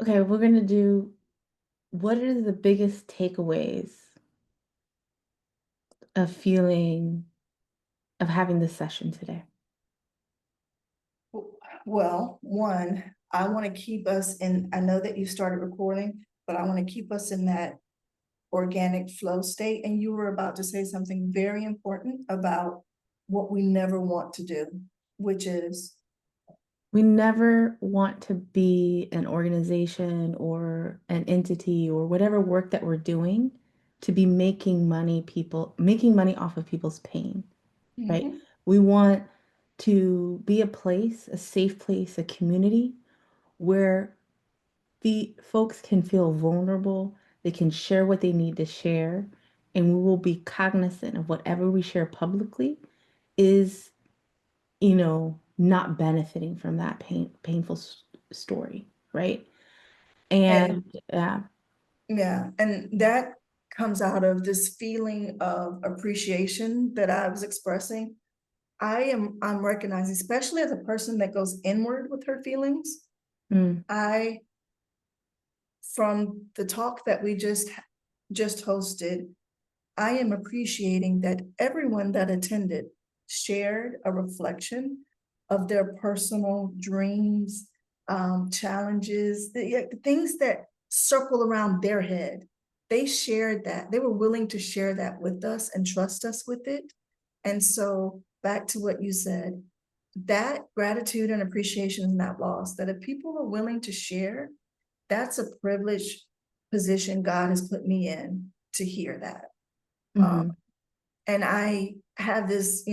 Okay, we're gonna do what are the biggest takeaways of having this session today? Well, one, I want to keep us in, I know that you started recording, but I want to keep us in that organic flow state. And you were about to say something very important about what we never want to do, which is We never want to be an organization or an entity or whatever work that we're doing to be making money off of people's pain, right? Mhm. We want to be a place, a safe place, a community where the folks can feel vulnerable, they can share what they need to share, and we will be cognizant of whatever we share publicly is, not benefiting from that painful story, right? And And yeah, yeah, and that comes out of this feeling of appreciation that I was expressing. I'm recognizing, especially as a person that goes inward with her feelings, mm, I, from the talk that we just hosted, I am appreciating that everyone that attended shared a reflection of their personal dreams, challenges, the things that circle around their head. They shared that. They were willing to share that with us and trust us with it. And so, back to what you said, that gratitude and appreciation is not lost. That if people are willing to share, that's a privileged position God has put me in to hear that. Um, mhm. and I have this,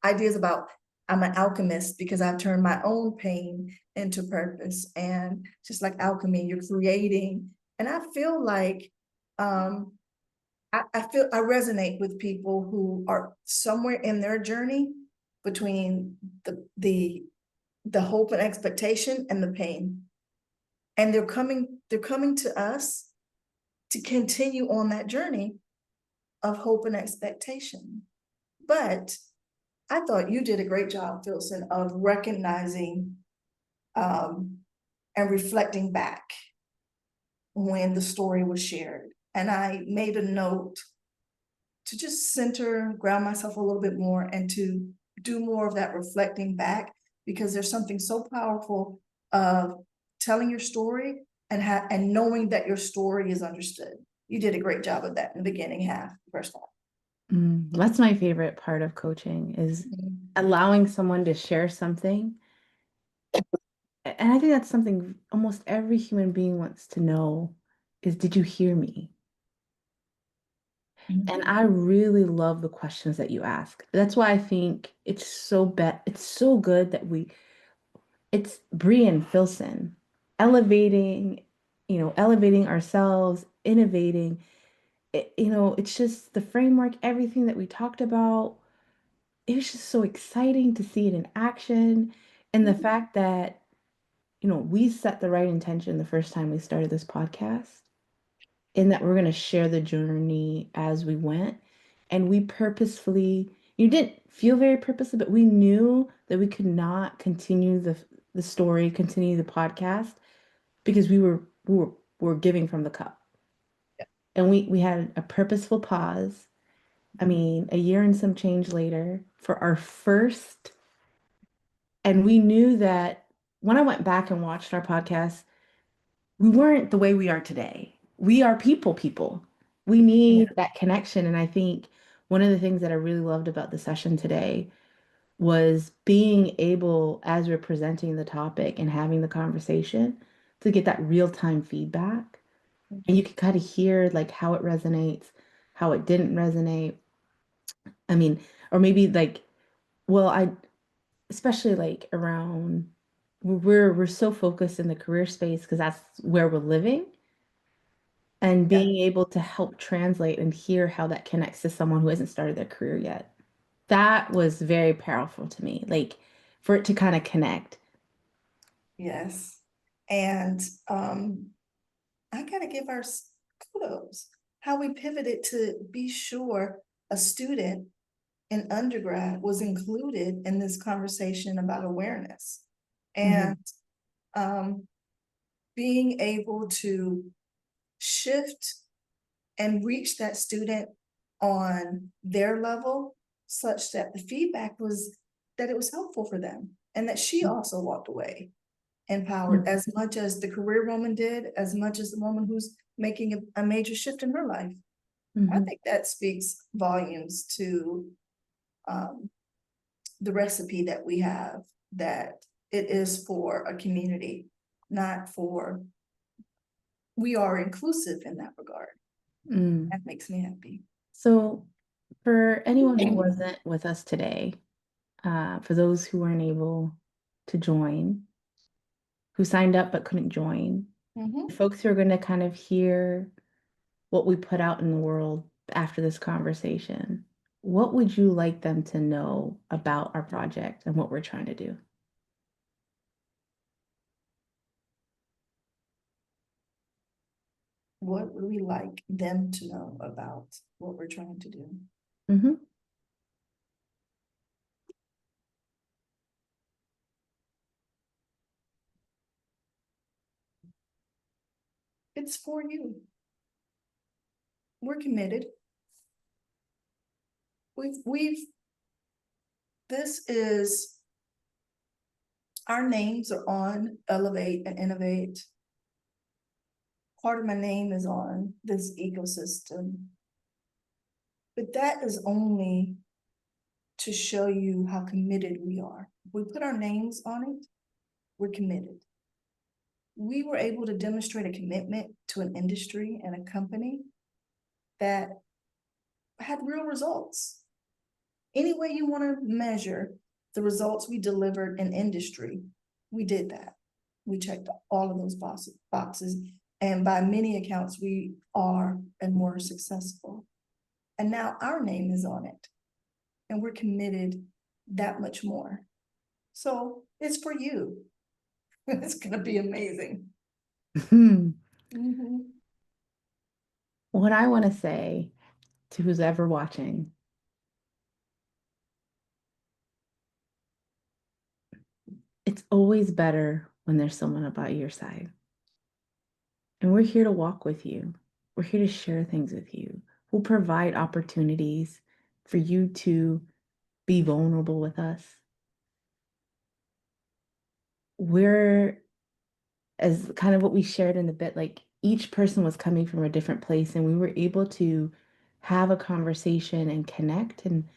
ideas about I'm an alchemist because I've turned my own pain into purpose. And just like alchemy, you're creating. And I feel like I resonate with people who are somewhere in their journey between the hope and expectation and the pain. And they're coming to us to continue on that journey of hope and expectation. But I thought you did a great job, Filson, of recognizing um, and reflecting back when the story was shared. And I made a note to just center, ground myself a little bit more, and to do more of that reflecting back, because there's something so powerful of telling your story and knowing that your story is understood. You did a great job of that in the beginning half, first half. That's my favorite part of coaching is allowing someone to share something. And I think that's something almost every human being wants to know is, did you hear me? And I really love the questions that you ask. That's why I think it's so good that it's Bre and Filsun, elevating, elevating ourselves, innovating. It's just the framework, everything that we talked about. It was just so exciting to see it in action. And the fact that, we set the right intention the first time we started this podcast, in that we're going to share the journey as we went. And we purposefully, you didn't feel very purposeful, but we knew that we could not continue the story, continue the podcast because we were giving from the cup. And we had a purposeful pause. I mean, a year and some change later for our first, and we knew that when I went back and watched our podcast, we weren't the way we are today. We are people. We Yeah. need that connection. And I think one of the things that I really loved about the session today was being able, as we're presenting the topic and having the conversation, to get that real-time feedback. And you can kind of hear like how it resonates, how it didn't resonate. I mean, or maybe like, well, especially like around we're so focused in the career space because that's where we're living, and Yeah. being able to help translate and hear how that connects to someone who hasn't started their career yet. That was very powerful to me, like for it to kind of connect. Yes. And I gotta give our kudos, how we pivoted to be sure a student in undergrad was included in this conversation about awareness. Mhm. And being able to shift and reach that student on their level such that the feedback was that it was helpful for them and that she also walked away empowered Mhm. as much as the career woman did, as much as the woman who's making a major shift in her life. I Mhm. think that speaks volumes to the recipe that we have, that it is for a community, not for, we are inclusive in that regard. Mm. That makes me happy. So, for anyone who wasn't with us today, for those who weren't able to join, who signed up but couldn't join, Mhm. folks who are going to kind of hear what we put out in the world after this conversation, what would you like them to know about our project and what we're trying to do? What would we like them to know about what we're trying to do? Hmm. It's for you. We're committed. We've, this is, our names are on Elevate and Innovate. Part of my name is on this ecosystem. But that is only to show you how committed we are. We put our names on it, we're committed. We were able to demonstrate a commitment to an industry and a company that had real results. Any way you want to measure the results we delivered in industry, we did that. We checked all of those boxes, and by many accounts, we are and were successful. And now our name is on it, and we're committed that much more. So it's for you. It's gonna be amazing. Mhm. What I want to say to who's ever watching, it's always better when there's someone about your side. And we're here to walk with you. We're here to share things with you. We'll provide opportunities for you to be vulnerable with us. We're, as kind of what we shared in the bit, like each person was coming from a different place, and we were able to have a conversation and connect. And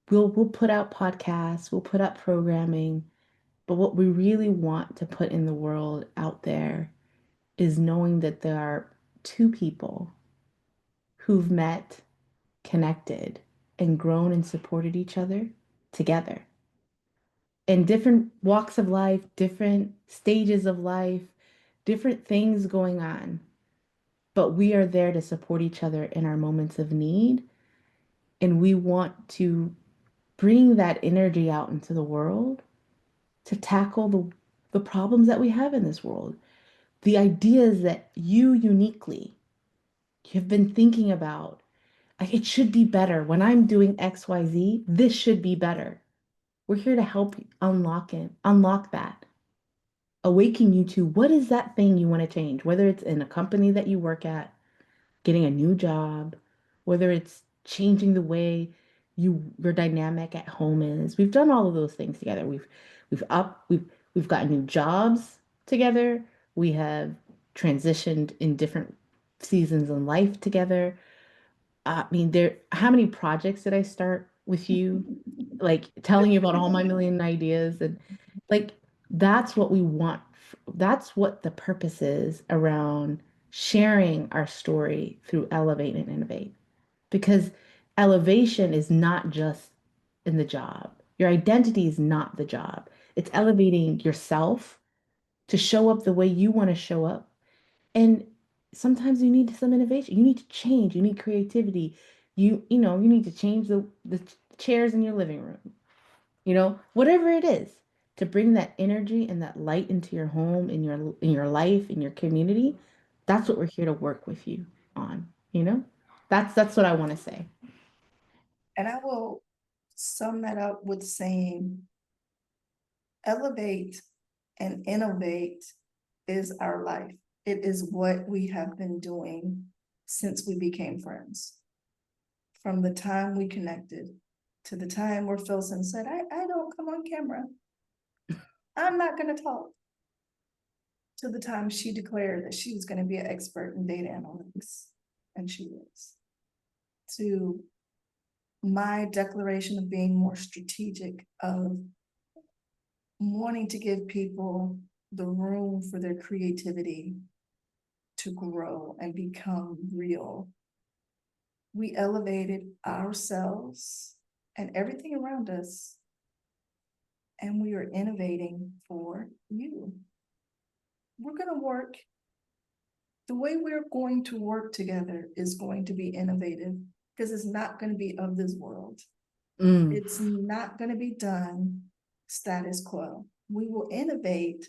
we'll put out podcasts, we'll put out programming, but what we really want to put in the world out there is knowing that there are two people who've met, connected, and grown and supported each other together in different walks of life, different stages of life, different things going on. But we are there to support each other in our moments of need. And we want to bring that energy out into the world to tackle the problems that we have in this world. The ideas that you uniquely have been thinking about. Like, it should be better. When I'm doing XYZ, this should be better. We're here to help you unlock that. Awaken you to what is that thing you want to change, whether it's in a company that you work at, getting a new job, whether it's changing the way your dynamic at home is. We've done all of those things together. We've gotten new jobs together. We have transitioned in different seasons in life together. I mean, how many projects did I start with you? Like telling you about all my million ideas and like that's what we want. That's what the purpose is around sharing our story through Elevate and Innovate. Because elevation is not just in the job. Your identity is not the job. It's elevating yourself to show up the way you want to show up, and sometimes you need some innovation. You need to change. You need creativity. You need to change the chairs in your living room. Whatever it is to bring that energy and that light into your home, in your life, in your community. That's what we're here to work with you on. That's what I want to say. And I will sum that up with saying, elevate and innovate is our life. It is what we have been doing since we became friends. From the time we connected to the time where Filson said, I don't come on camera. I'm not going to talk. To the time she declared that she was going to be an expert in data analytics. And she is. To my declaration of being more strategic, of wanting to give people the room for their creativity to grow and become real. We elevated ourselves and everything around us, and we are innovating for you. We're going to work. The way we're going to work together is going to be innovative, because it's not going to be of this world. It's not going to be done status quo. We will innovate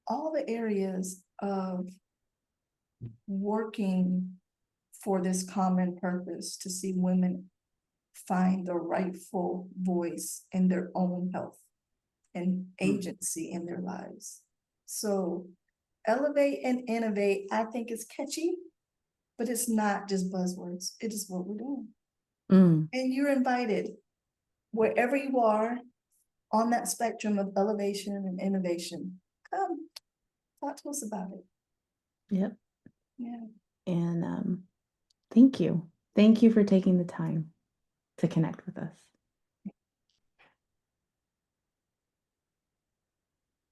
all the areas of working for this common purpose, to see women find the rightful voice in their own health and agency in their lives. So elevate and innovate, I think is catchy, but it's not just buzzwords. It is what we're doing. And you're invited, wherever you are on that spectrum of elevation and innovation, come talk to us about it. Yep. Yeah. And thank you. Thank you for taking the time to connect with us.